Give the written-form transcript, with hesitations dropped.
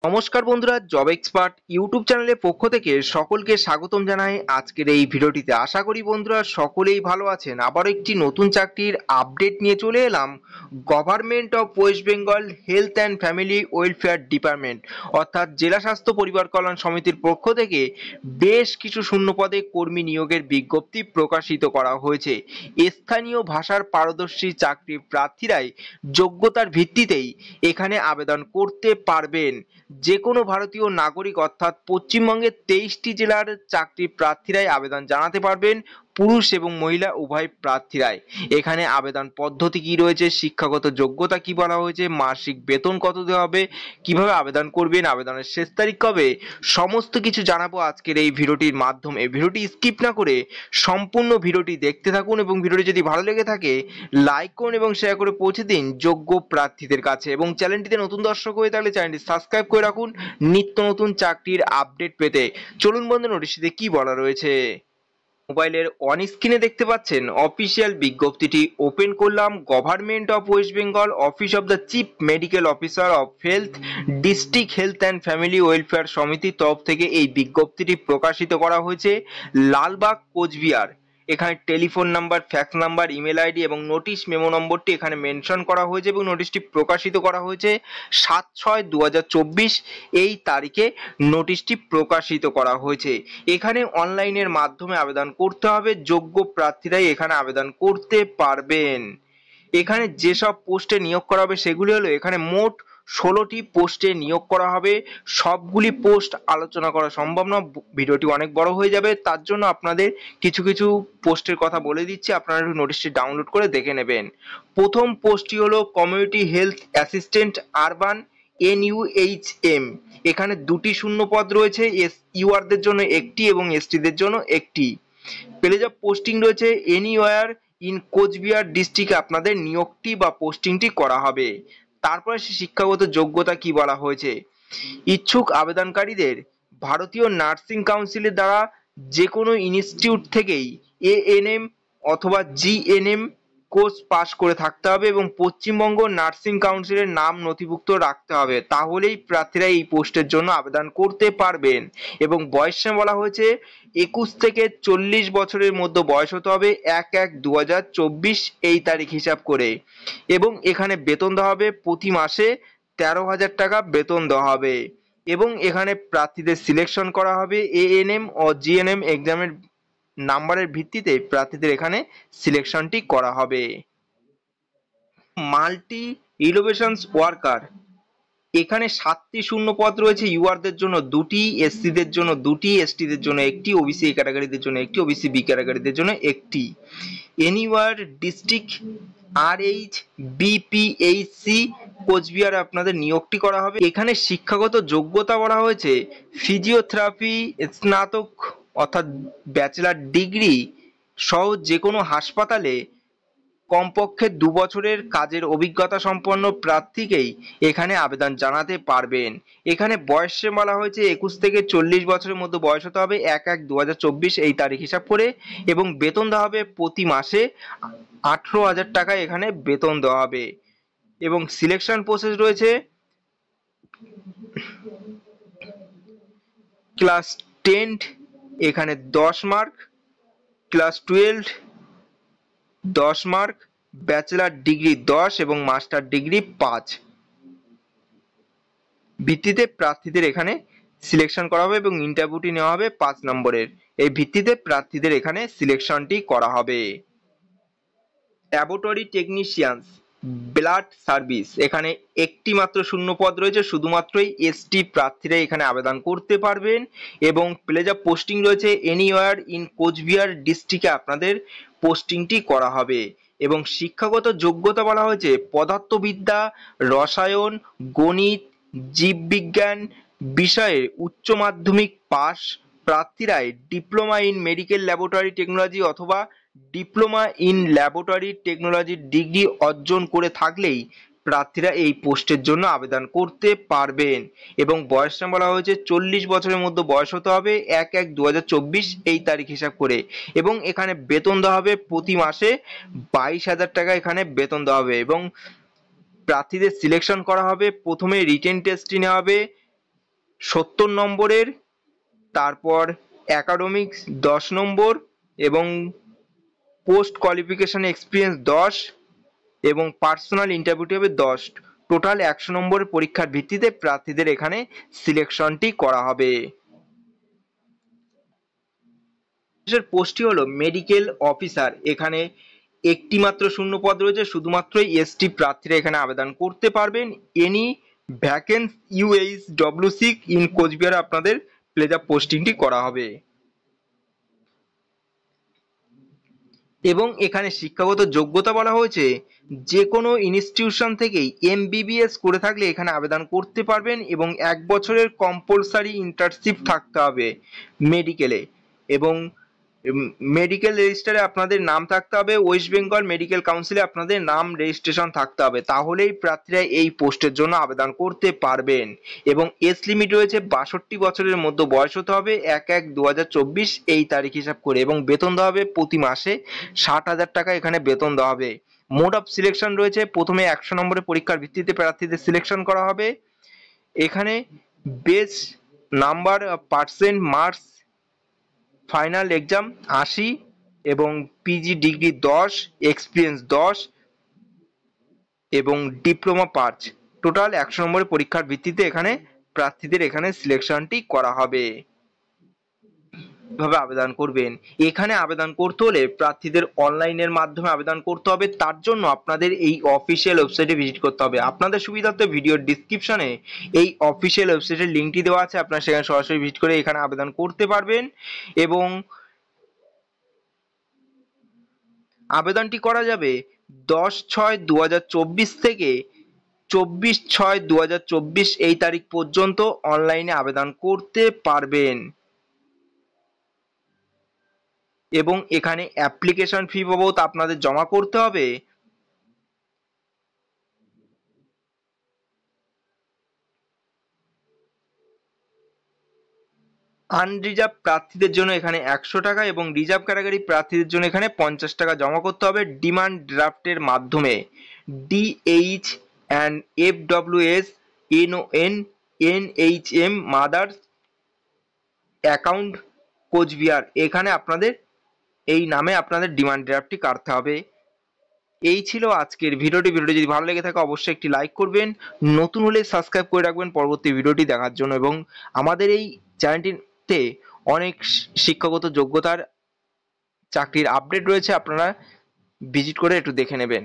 নমস্কার বন্ধুরা, job expert YouTube চ্যানেলের পক্ষ থেকে সকলকে স্বাগতম জানাই আজকের এই ভিডিওটিতে। আশা করি বন্ধুরা সকলেই ভালো আছেন। আবার একটি নতুন চাকরির আপডেট নিয়ে চলে এলাম। Government of West Bengal health and family welfare department অর্থাৎ জেলা স্বাস্থ্য পরিবার কল্যাণ সমিতির পক্ষ থেকে বেশ কিছু শূন্যপদে কর্মী নিয়োগের বিজ্ঞপ্তি প্রকাশিত করা হয়েছে। স্থানীয় ভাষার পারদর্শী চাকরি প্রার্থীরাই যোগ্যতার ভিত্তিতেই এখানে আবেদন করতে পারবেন। যে কোনো ভারতীয় নাগরিক অর্থাৎ পশ্চিমবঙ্গের 23টি জেলার চাকরি প্রার্থীরাই আবেদন জানাতে পারবেন। পুরুষ এবং মহিলা উভয় প্রার্থীরাই। এখানে আবেদন পদ্ধতি কি রয়েছে, শিক্ষাগত যোগ্যতা কি বলা হয়েছে, মাসিক বেতন কত দেওয়া হবে, কিভাবে আবেদন করবেন, আবেদনের শেষ তারিখ কবে, সমস্ত কিছু জানাবো আজকের এই ভিডিওটির মাধ্যমে। ভিডিওটি স্কিপ না করে সম্পূর্ণ ভিডিওটি দেখতে থাকুন এবং ভিডিওটি যদি ভালো লেগে থাকে লাইক করুন এবং শেয়ার করে পৌঁছে দিন যোগ্য প্রার্থীদের কাছে। এবং চ্যানেলটিতে নতুন দর্শক হয়ে থাকলে চ্যানেলটি সাবস্ক্রাইব করে রাখুন নিত্য নতুন চাকরির আপডেট পেতে। চলুন বন্ধু, নোটিশটিতে কি বলা রয়েছে। মোবাইলের অন স্ক্রিনে দেখতে পাচ্ছেন অফিসিয়াল বিজ্ঞপ্তিটি ওপেন করলাম। Government of West Bengal office of the chief medical officer of health district health and family welfare সমিতির তরফ থেকে এই বিজ্ঞপ্তিটি প্রকাশিত করা হয়েছে লালবাগ, কোচবিহার। এখানে telephone number, fax number, email ID এবং নোটিশ মেমো নম্বরটি এখানে মেনশন করা হয়েছে এবং নোটিশটি প্রকাশিত করা হয়েছে 7/6/2024 এই তারিখে নোটিশটি প্রকাশিত করা হয়েছে। এখানে অনলাইনের মাধ্যমে আবেদন করতে হবে। যোগ্য প্রার্থীরাই এখানে আবেদন করতে পারবেন। এখানে যেসব পোস্টে নিয়োগ করা হবে সেগুলি হলো, এখানে মোট 16টি পোস্টে নিয়োগ করা হবে। সবগুলি পোস্ট আলোচনা করা সম্ভব না, ভিডিওটি অনেক বড় হয়ে যাবে। তার জন্য আপনাদের কিছু কিছু পোস্টের কথা বলে দিচ্ছি, আপনারা একটু নোটিশটি ডাউনলোড করে দেখে নেবেন। প্রথম পোস্টটি হলো community health assistant urban NUHM। এখানে দুটি শূন্য পদ রয়েছে, ইউআরদের জন্য একটি এবং এসটিদের জন্য একটি। প্লেস অফ পোস্টিং রয়েছে এনিওয়ার ইন কোচবিহার ডিস্ট্রিক্টে আপনাদের নিয়োগটি বা পোস্টিংটি করা হবে। তারপরে শিক্ষাগত যোগ্যতা কি বলা হয়েছে। ইচ্ছুক আবেদনকারীদের ভারতীয় নার্সিং কাউন্সিলের দ্বারা যে কোনো ইনস্টিটিউট থেকেই ANM অথবা GNM কোর্স পাশ করে থাকতে হবে এবং পশ্চিমবঙ্গ নার্সিং কাউন্সিলের নাম নথিভুক্ত রাখতে হবে, তাহলেই প্রার্থীরা এই পোস্টের জন্য আবেদন করতে পারবেন। এবং বয়সে বলা হয়েছে 21 থেকে 40 বছরের মধ্যে বয়স হতে হবে 1/1/2024 এই তারিখ হিসাব করে। এবং এখানে বেতন দেওয়া হবে প্রতি মাসে 13,000 টাকা বেতন দেওয়া হবে। এবং এখানে প্রার্থীদের সিলেকশন করা হবে ANM ও GNM এক্সামের নাম্বারের ভিত্তিতে প্রার্থীদের এখানে সিলেকশনটি করা হবে। মাল্টি রিলোভেশনস ওয়ার্কার, এখানে 7টি শূন্য পদ রয়েছে। ইউআরদের জন্য 2টি, এসসিদের জন্য 2টি, এসটিদের জন্য একটি, ওবিসি এ ক্যাটাগরিদের জন্য একটি, ওবিসি বি ক্যাটাগরিদের জন্য একটি। এনিওয়ার ডিস্ট্রিক্ট RHBPHC কোচবিহারে আপনাদের নিয়োগটি করা হবে। এখানে শিক্ষাগত যোগ্যতা বলা হয়েছে ফিজিওথেরাপি স্নাতক অর্থাৎ ব্যাচেলার ডিগ্রি সহ যে কোনো হাসপাতালে কমপক্ষে 2 বছরের কাজের অভিজ্ঞতা সম্পন্ন প্রার্থীকেই এখানে আবেদন জানাতে পারবেন। এখানে বয়সে বলা হয়েছে 21 থেকে 40 বছরের মধ্যে বয়স হতে হবে 1/1/2024 এই তারিখ হিসাব করে। এবং বেতন দেওয়া হবে প্রতি মাসে 18,000 টাকা এখানে বেতন দেওয়া হবে। এবং সিলেকশন প্রসেস রয়েছে ক্লাস 10 এখানে 10 mark, class 12 10 mark, bachelor degree 10 এবং মাস্টার ডিগ্রি 5 ভিত্তিতে প্রার্থীদের এখানে সিলেকশন করা হবে এবং ইন্টারভিউটি নেওয়া হবে 5 নম্বরের। এই ভিত্তিতে প্রার্থীদের এখানে সিলেকশনটি করা হবে। ল্যাবরেটরি টেকনিশিয়ানস ব্লাড সার্ভিস, এখানে একটি মাত্র শূন্য পদ রয়েছে, শুধুমাত্রই এসটি প্রার্থীরা এখানে আবেদন করতে পারবেন। এবং প্লেস অফ পোস্টিং রয়েছে এনিওয়ার ইন কোচবিহার ডিস্ট্রিক্টে আপনাদের পোস্টিংটি করা হবে। এবং শিক্ষাগত যোগ্যতা বলা হয়েছে পদার্থবিদ্যা, রসায়ন, গণিত, জীববিজ্ঞান বিষয়ে উচ্চ মাধ্যমিক পাস প্রার্থীরাই diploma in medical laboratory technology অথবা diploma in laboratory technology degree অর্জন করে থাকলেই প্রার্থীরা এই পোস্টের জন্য আবেদন করতে পারবেন। এবং বয়সটা বলা হয়েছে 40 বছরের মধ্যে বয়স হতে হবে 1/1/2024 এই তারিখ হিসাব করে। এবং এখানে বেতন দেওয়া হবে প্রতি মাসে 22,000 টাকা এখানে বেতন দেওয়া হবে। এবং প্রার্থীদের সিলেকশন করা হবে, প্রথমে রিটেন টেস্টটি নেওয়া হবে 70 নম্বরের, তারপর একাডেমিক্স 10 নম্বর এবং পোস্ট কোয়ালিফিকেশন এক্সপিরিয়েন্স 10 এবং পার্সোনাল ইন্টারভিউটি হবে 10। টোটাল 100 নম্বরের পরীক্ষার ভিত্তিতে প্রার্থীদের এখানে সিলেকশনটি করা হবে। পোস্টটি হলো মেডিকেল অফিসার। এখানে একটি মাত্র শূন্য পদ রয়েছে, শুধুমাত্র এসটি প্রার্থীরা এখানে আবেদন করতে পারবেন। এনি ভ্যাকেন্স UHW6 ইন কোচবিহারে আপনাদের প্লেজার পোস্টিংটি করা হবে। এবং এখানে শিক্ষাগত যোগ্যতা বলা হয়েছে যে কোনো ইনস্টিটিউশন থেকেই MBBS করে থাকলে এখানে আবেদন করতে পারবেন এবং 1 বছরের কম্পালসারি ইন্টার্নশিপ থাকতে হবে মেডিকেলে। এবং মেডিকেল রেজিস্টারে আপনাদের নাম থাকতে হবে, ওয়েস্ট বেঙ্গল মেডিকেল কাউন্সিলে আপনাদের নাম রেজিস্ট্রেশন থাকতে হবে, তাহলেই প্রার্থীরা এই পোস্টের জন্য আবেদন করতে পারবেন। এবং এজ লিমিট রয়েছে 62 বছরের মধ্যে বয়স হতে হবে 1/1/2024 এই তারিখ হিসাব করে, এবং বেতন দেওয়া হবে প্রতি মাসে 60,000 টাকা এখানে বেতন দেওয়া হবে। মোড অফ সিলেকশন রয়েছে, প্রথমে 100 নম্বরের পরীক্ষার ভিত্তিতে প্রার্থীদের সিলেকশন করা হবে। এখানে base number percent marks, final exam 80 এবং পিজি ডিগ্রি 10, এক্সপিরিয়েন্স 10 এবং ডিপ্লোমা 5। টোটাল 100 নম্বরের পরীক্ষার ভিত্তিতে এখানে প্রার্থীদের এখানে সিলেকশনটি করা হবে। কিভাবে আবেদন করবেন? এখানে আবেদন করতে হলে প্রার্থীদের অনলাইনের মাধ্যমে আবেদন করতে হবে। তার জন্য আপনাদের এই অফিসিয়াল ওয়েবসাইটে ভিজিট করতে হবে। আপনাদের সুবিধার্থে ভিডিওর ডিসক্রিপশনে এই অফিসিয়াল ওয়েবসাইটের লিঙ্কটি দেওয়া আছে, আপনারা সেখানে সরাসরি ভিজিট করে এখানে আবেদন করতে পারবেন। এবং আবেদনটি করা যাবে 10/6/2024 থেকে 24/6/2024 এই তারিখ পর্যন্ত অনলাইনে আবেদন করতে পারবেন। এবং এখানে অ্যাপ্লিকেশন ফি বাবদ আপনাদের জমা করতে হবে আনরিজার্ভ প্রার্থীদের জন্য এখানে 100 টাকা এবং রিজার্ভ ক্যাটাগরি প্রার্থীদের জন্য এখানে 50 টাকা জমা করতে হবে ডিমান্ড ড্রাফটের মাধ্যমে। DH&FWS NON mother's account Cooch Behar, এখানে আপনাদের এই নামে আপনাদের ডিমান্ড ড্রাফটটি কাটতে হবে। এই ছিল আজকের ভিডিওটি। যদি ভালো লেগে থাকে অবশ্যই একটি লাইক করবেন, নতুন হলে সাবস্ক্রাইব করে রাখবেন পরবর্তী ভিডিওটি দেখার জন্য। এবং আমাদের এই চ্যানেলটিতে অনেক শিক্ষাগত যোগ্যতার চাকরির আপডেট রয়েছে, আপনারা ভিজিট করে একটু দেখে নেবেন।